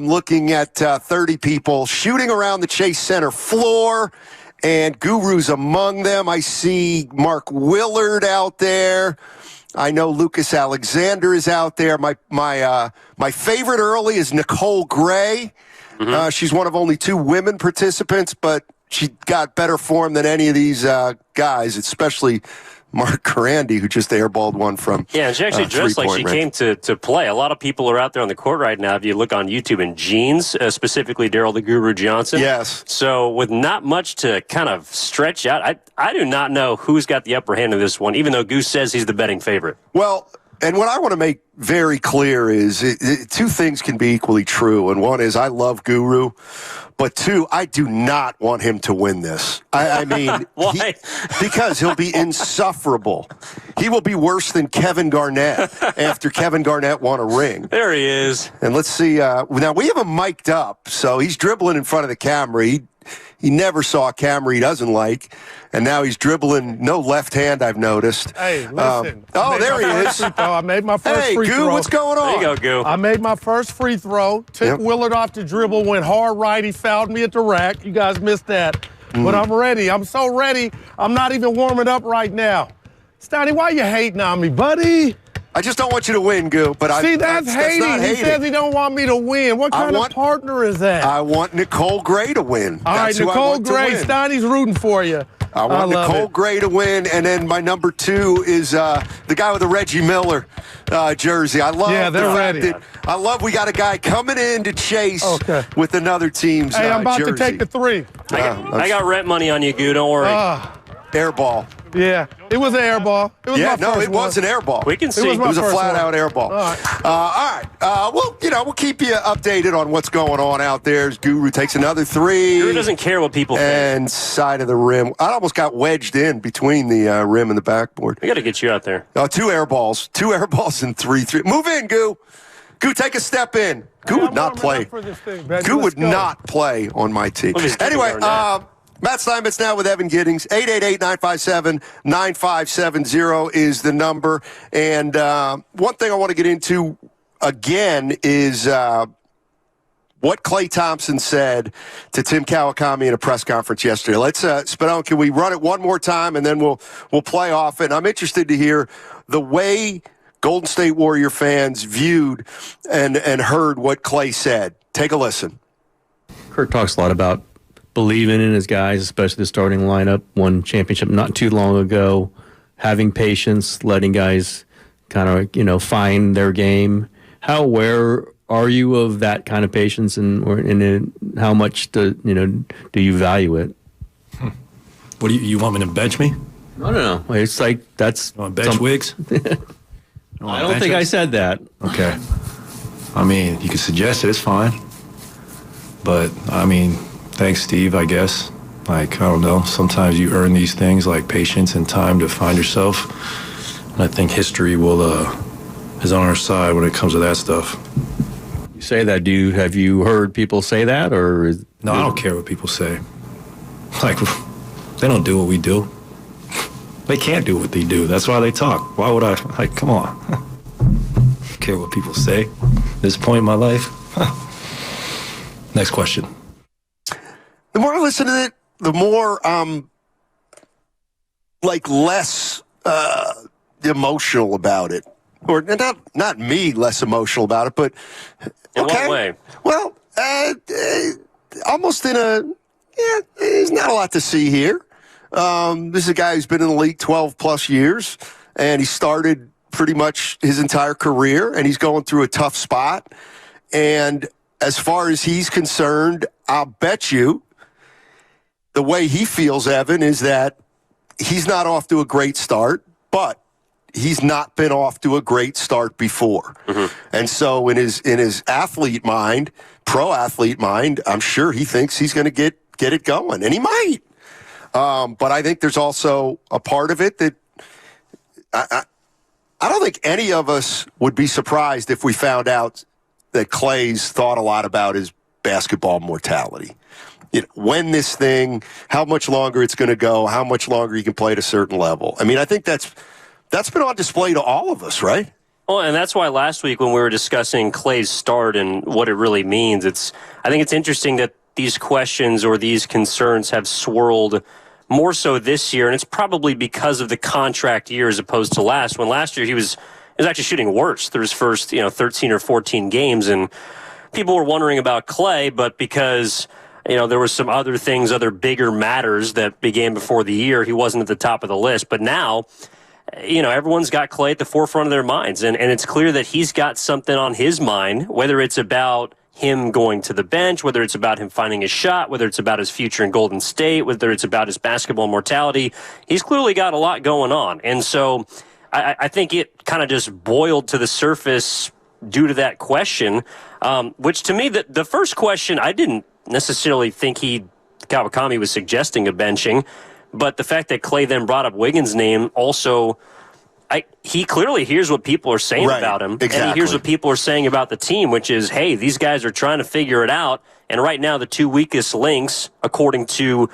I'm looking at 30 people shooting around the Chase Center floor, and Guru's among them. I see Mark Willard out there. I know Lucas Alexander is out there. My favorite early is Nicole Gray. She's one of only 2 women participants, but she got better form than any of these guys, especially Mark Carandi, who just airballed one from Yeah, and she actually dressed like she came to play. A lot of people are out there on the court right now, if you look on YouTube, in jeans, specifically Daryl the Guru Johnson. Yes. So with not much to kind of stretch out, I do not know who's got the upper hand in this one, even though Goose says he's the betting favorite. Well, and what I want to make very clear is 2 things can be equally true, and one is I love Guru, but 2, I do not want him to win this. I mean, why? Because he'll be insufferable. He will be worse than Kevin Garnett after Kevin Garnett won a ring. There he is. And let's see. Now, we have him mic'd up, so he's dribbling in front of the camera. He never saw a camera he doesn't like, and now he's dribbling no left hand, I've noticed. Hey, listen. There he is. I made my first free Goo, throw. what's going on? There you go, Goo. I made my first free throw, took Willard off the dribble, went hard right. He fouled me at the rack. You guys missed that. But I'm ready. I'm so ready. I'm not even warming up right now. Steiny, why you hating on me, buddy? I just don't want you to win, Goo. But See, that's hating. Not hating. He says he don't want me to win. What kind of partner is that? I want Nicole Gray to win. All right, Nicole Gray. Steiny's rooting for you. I want Nicole Gray to win, and then my number 2 is the guy with the Reggie Miller jersey. I love they're ready. I love we got a guy coming in to chase with another team's Hey, I'm about jersey. to take the 3. I got rent money on you, Goo. Don't worry. Air ball. Yeah, it was an air ball. It was my first it was an air ball. We can see. It was a flat-out air ball. All right. We'll keep you updated on what's going on out there as Guru takes another 3. Guru doesn't care what people think. And side of the rim. I almost got wedged in between the rim and the backboard. We got to get you out there. 2 air balls. 2 air balls and 3. Move in, Goo. Goo, take a step in. Goo would not play. Goo would not play on my team. Anyway, Matt Steinmetz now with Evan Giddings. 888-957-9570 is the number. And one thing I want to get into again is what Klay Thompson said to Tim Kawakami in a press conference yesterday. Let's, Spadone, can we run it one more time and then we'll play off it? I'm interested to hear the way Golden State Warrior fans viewed and heard what Klay said. Take a listen. Kurt talks a lot about believing in his guys, especially the starting lineup. Won championship not too long ago. Having patience, letting guys kind of, find their game. How aware are you of that kind of patience, and how much do you value it? What do you want me to bench me? No. It's like that's. You want to bench Wiggs? I don't think I said that. Okay. I mean, you can suggest it. It's fine. But I mean, thanks, Steve, I guess. Like, I don't know, sometimes you earn these things like patience and time to find yourself. And I think history is on our side when it comes to that stuff. You say that, have you heard people say that, or? No, I don't care what people say. Like, they don't do what we do. They can't do what they do. That's why they talk. Why would I? Like, come on. I don't care what people say at this point in my life. Next question. The more I listen to it, the more less emotional about it. Or not me less emotional about it, but in what way? Well, almost there's not a lot to see here. This is a guy who's been in the league 12 plus years, and he started pretty much his entire career, and he's going through a tough spot. And as far as he's concerned, I'll bet you the way he feels, Evan, is that he's not off to a great start, but he's not been off to a great start before. Mm-hmm. And so in his athlete mind, pro athlete mind, I'm sure he thinks he's going to get it going, and he might. But I think there's also a part of it that I don't think any of us would be surprised if we found out that Klay's thought a lot about his basketball mortality. When this thing, how much longer it's going to go, how much longer he can play at a certain level. I mean, I think that's been on display to all of us, right? Well, and that's why last week when we were discussing Klay's start and what it really means, I think it's interesting that these questions or these concerns have swirled more so this year, and it's probably because of the contract year as opposed to last. When last year he was actually shooting worse through his first 13 or 14 games, and people were wondering about Klay, but because there was some other things, other bigger matters that began before the year, he wasn't at the top of the list. But now, everyone's got Klay at the forefront of their minds, and it's clear that he's got something on his mind, whether it's about him going to the bench, whether it's about him finding his shot, whether it's about his future in Golden State, whether it's about his basketball mortality. He's clearly got a lot going on. And so I think it kind of just boiled to the surface due to that question, which to me, the first question, I didn't necessarily think Kawakami was suggesting a benching, but the fact that Klay then brought up Wiggins' name also, he clearly hears what people are saying about him, exactly. And he hears what people are saying about the team, which is, hey, these guys are trying to figure it out. And right now, the two weakest links, according to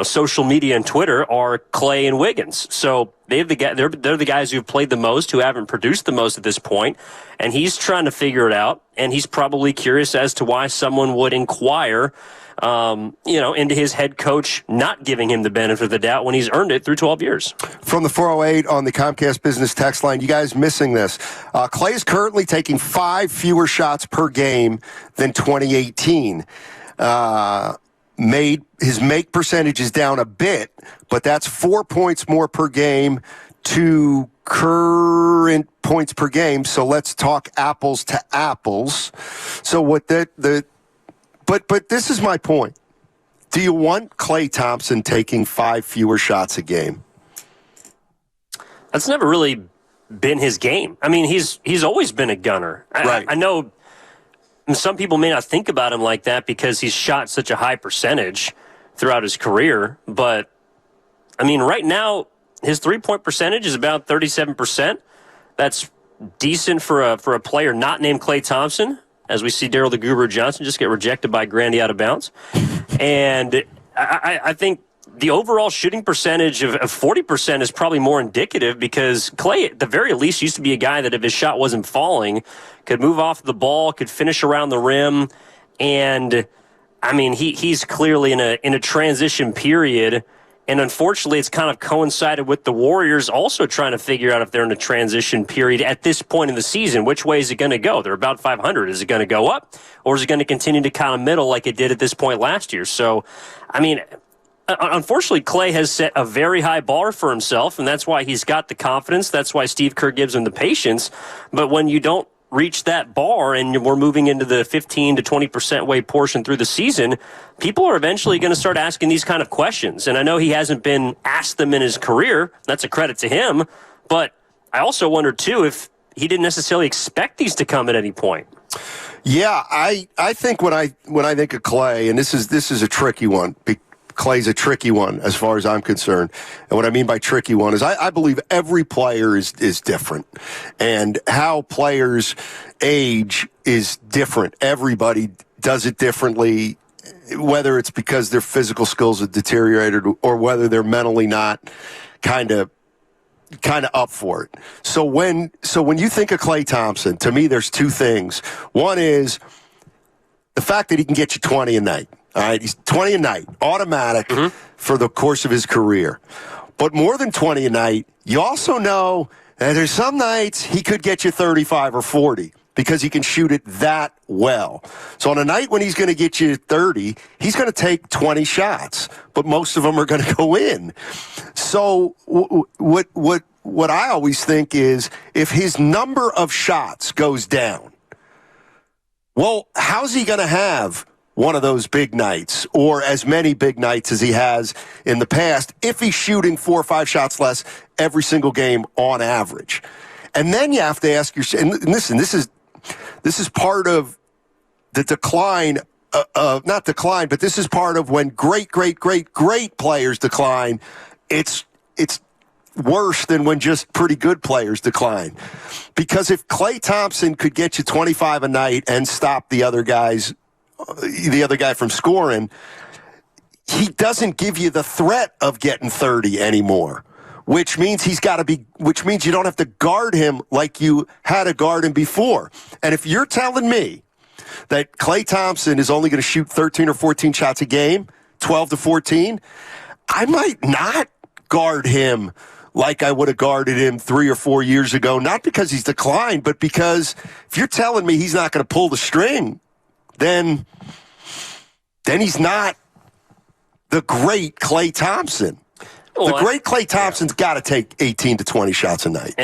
social media and Twitter, are Klay and Wiggins. So they're the guys who've played the most, who haven't produced the most at this point. And he's trying to figure it out. And he's probably curious as to why someone would inquire, into his head coach not giving him the benefit of the doubt when he's earned it through 12 years. From the 408 on the Comcast Business text line, you guys missing this. Klay is currently taking 5 fewer shots per game than 2018. His make percentage is down a bit, but that's 4 points more per game to current points per game. So let's talk apples to apples. So But this is my point. Do you want Klay Thompson taking 5 fewer shots a game? That's never really been his game. I mean, he's always been a gunner. Right. I know some people may not think about him like that because he's shot such a high percentage throughout his career. But, I mean, right now, his three-point percentage is about 37%. That's decent for a player not named Klay Thompson, as we see Daryl the Guru Johnson just get rejected by Grandy out of bounds. And I think the overall shooting percentage of 40% is probably more indicative because Klay, at the very least, used to be a guy that if his shot wasn't falling, could move off the ball, could finish around the rim. And, I mean, he's clearly in a transition period. And unfortunately, it's kind of coincided with the Warriors also trying to figure out if they're in a transition period at this point in the season. Which way is it going to go? They're about 500. Is it going to go up, or is it going to continue to kind of middle like it did at this point last year? So, I mean, unfortunately, Klay has set a very high bar for himself, and that's why he's got the confidence. That's why Steve Kerr gives him the patience. But when you don't reach that bar and we're moving into the 15 to 20% way portion through the season, people are eventually going to start asking these kind of questions. And I know he hasn't been asked them in his career. That's a credit to him. But I also wonder, too, if he didn't necessarily expect these to come at any point. Yeah, I think when I think of Klay, and this is a tricky one. Klay's a tricky one as far as I'm concerned. And what I mean by tricky one is I believe every player is different. And how players age is different. Everybody does it differently, whether it's because their physical skills have deteriorated or whether they're mentally not kind of up for it. So when you think of Klay Thompson, to me there's two things. One is the fact that he can get you 20 a night. All right, he's 20 a night, automatic for the course of his career. But more than 20 a night, you also know that there's some nights he could get you 35 or 40 because he can shoot it that well. So on a night when he's going to get you 30, he's going to take 20 shots, but most of them are going to go in. So what I always think is if his number of shots goes down, well, how's he going to have one of those big nights or as many big nights as he has in the past if he's shooting 4 or 5 shots less every single game on average? And then you have to ask yourself, and listen, this is part of the decline not decline, but this is part of when great players decline. It's worse than when just pretty good players decline. Because if Klay Thompson could get you 25 a night and stop the other guy from scoring, he doesn't give you the threat of getting 30 anymore, which means which means you don't have to guard him like you had to guard him before. And if you're telling me that Klay Thompson is only going to shoot 13 or 14 shots a game, 12 to 14, I might not guard him like I would have guarded him 3 or 4 years ago, not because he's declined, but because if you're telling me he's not going to pull the string, then he's not the great Klay Thompson. The great Klay Thompson's got to take 18 to 20 shots a night.